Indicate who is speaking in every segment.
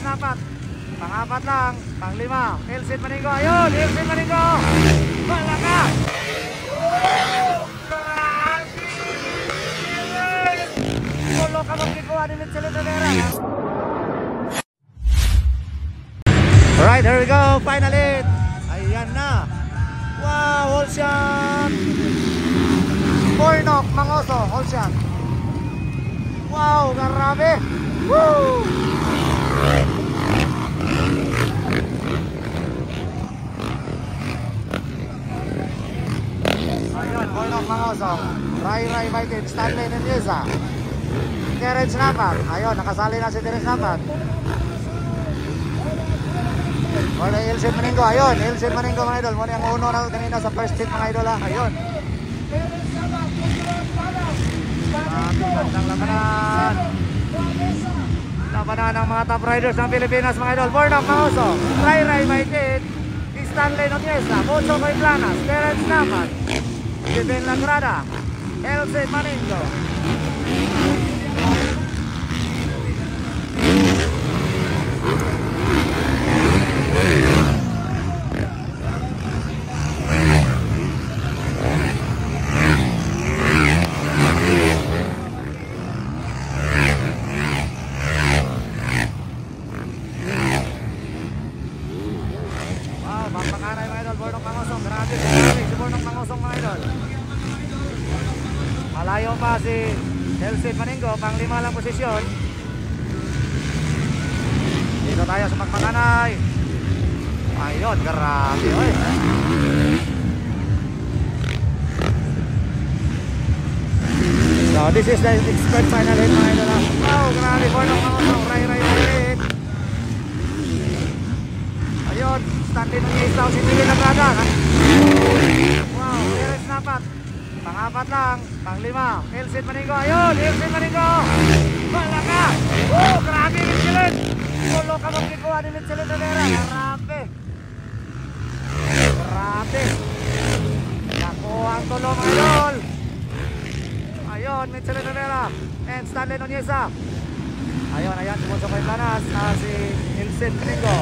Speaker 1: na 4. Pang-4 lang, pang-5. Elsit Maningo, ayun, Elsit Maningo. Wala ka. Solo ka magkikuha ni Michelin Rivera. Alright, here we go, final hit. Ayan na. Wow, whole shot. Bornok, Mangoso, whole shot. Wow, grabe. Woo! Ayun, Bornok, Mangoso. Rai Baitin, Stanley Nuneza. Terence Napat. Ayun, nakasali na si Terence Napat. Wala Elsin Maningo, ayun, Elsin Maningo mga idol. Muna yung uno na kanina sa first hit mga idol ha. Ayun. Magandang labanan. Labanan ng mga top riders ng Pilipinas mga idol. Bornok Mangoso, Rai Baitin, Stanley Nuneza, Mucho Koy Planas, Terence Napat, Steven Lagrada, Elsin Maningo. Malayo pa si Elsit Maningo, pang-5 lang posisyon. Dito tayo sa Magmakanay. Ayun, grabe oy. So this is the expert final hit mga idol. Wow, grabe Bornok Mangoso, Rai hit. Ayun, Stanley Nuneza, si Miguel Lagrada. Wow, Terence Napat. Pang-4 lang, pang-5. Elsit Maningo, ayun, Elsit Maningo. Wala ka. Woo, grabe Michelin. Solo ka magkikuha ni Michelin Rivera. Grabe. Grabe. Nakuha ang tulo mga idol. Ayun, Michelin Rivera and Stanley Nuneza. Ayun, ayan, sumunso kay Planas na si Elsit Maningo.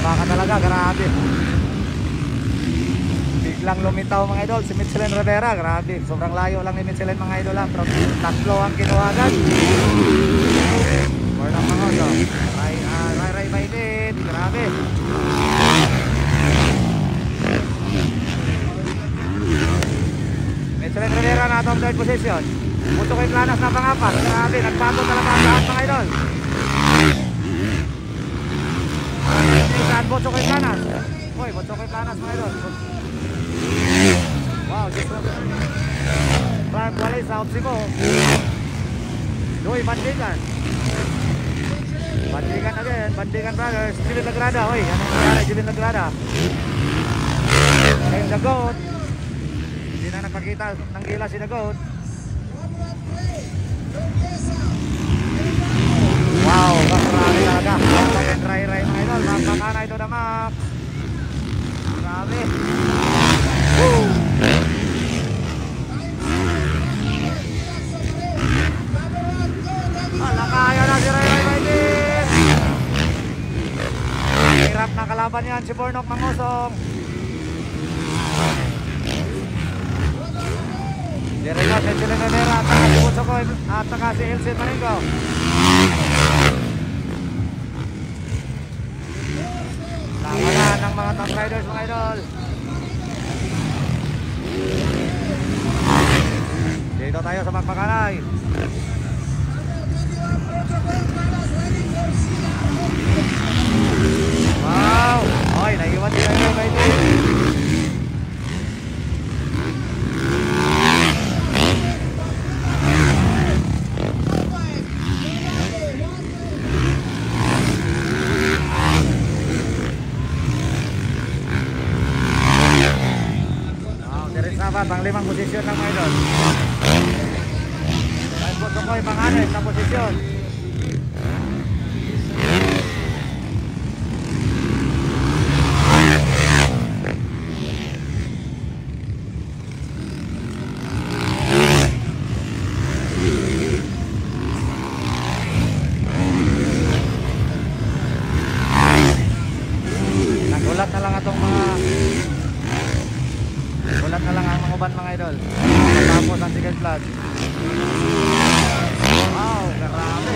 Speaker 1: Baka talaga, grabe. Biglang lumitaw mga idol si Michelin Rivera, grabe. Sobrang layo lang ni Michelin mga idol lang. Pero tatlo ang kinuhagan. Bornok Mangoso, Rai Baitin, grabe. Michelin Rivera na itong third position. Mucho Koy Planas na pang-4. Grabe, nagbago talaga ang lahat mga idol. Mucho Koy Planas. Uy, Mucho Koy Planas mga idol. Wow, just Frank Walay sa Opsimo. Louis Bandigan again, Bandigan brothers. Jilin Lagrada, oy, ano nangyari Jilin Lagrada? And the goat, hindi na nagpakita ng gila si the goat. Wow, grabe talaga. Rai mga idol, mapakana ito na Max. Grabe. Woo! Kaya na si Rai Baitin. Hirap na kalaban yan si Bornok Mangoso. Diretso si Michelin Rivera at saka si Mucho Koy at saka si Elsit Maningo. Labanan ng mga top riders mga idol. Dito tayo sa Magmakanay. Wow! Oy, naiwan si Rai Baitin. Pang-5 posisyon lang mga idol. Mucho Koy pang-6 na posisyon. idol. Tapos ang second flag. Wow, grabe.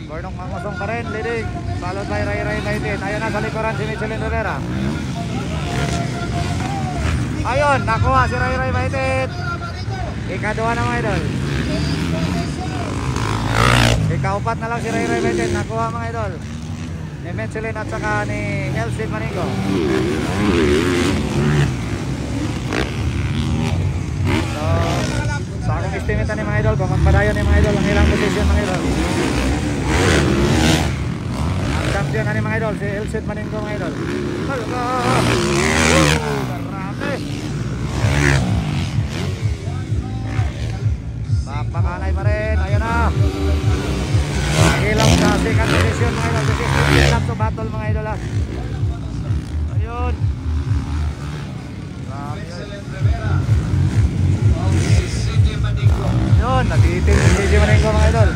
Speaker 1: Bornong Mangosong pa rin, leading. Followed by Ray Ray United. Ayun na sa likuran si Michelin Rivera. Ayun, nakuha si Ray Ray United. Ika-2 na mga idol. Ika-4 na lang si Ray Ray United. Nakuha mga idol ni Michelin at saka ni Elsid Maningo. So, sa akong estimate ni mga idol, kung magpadayon ni mga idol ang ilang position mga idol. Ang champion na ni mga idol, si Elsid Maningo mga idol. Marami. Papakanay pa rin, ayun na. Ilang sa second position mga idol. Ilang to battle mga idol. Ayun. Ayun, natitin si CJ Maningo mga idol.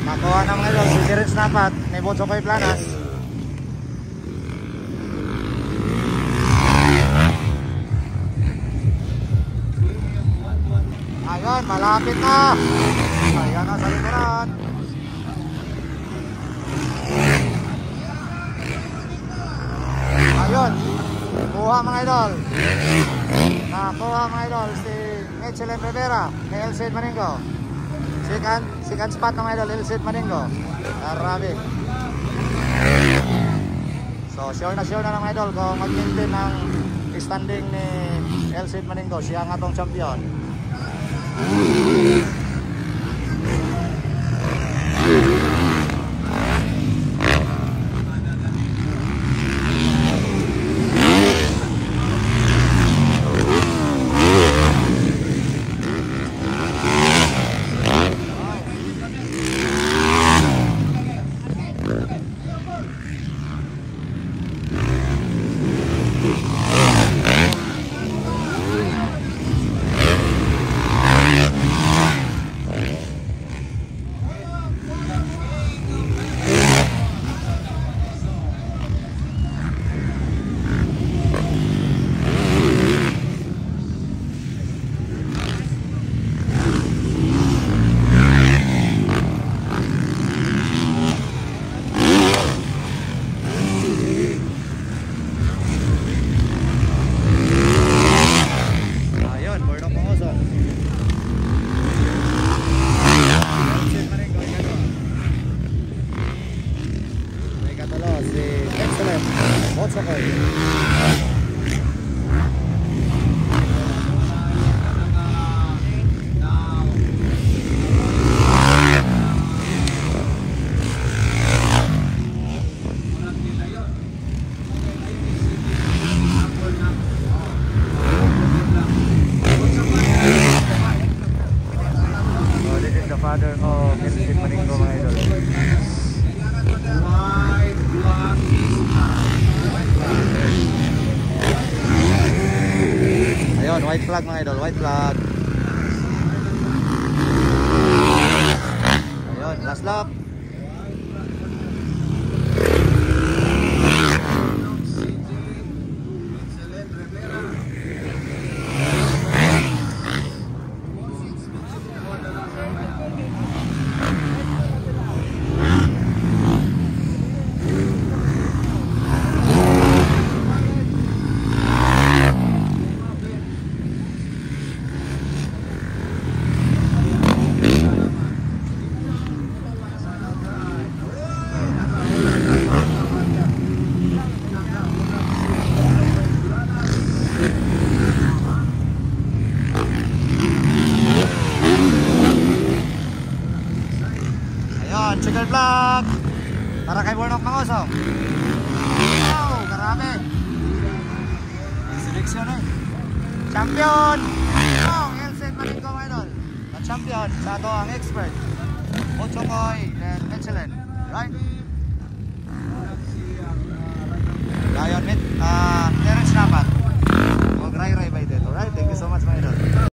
Speaker 1: Nakuha na mga idol, si Terence Napat, may Bonso Koy Planas. Ayun, malapit na. Ayan na sa likuran. Ayun, kuha mga idol. Nakuha mga idol, si Michelin Rivera, ni Elsid Maningo. Second spot ng mga idol, Elsid Maningo. Grabe. So sure na ng mga idol kung mag-maintain ng standing ni Elsid Maningo, siya ang atong champion. Ayun, white flag mga idol, white flag. Ayun, last lap. Chicken vlog para kay Bornok Mangosong. Wow, karami seleksyon eh. Champion Elsen Maningo idol. At champion sa ato ang expert Ochokoy and excellent, right?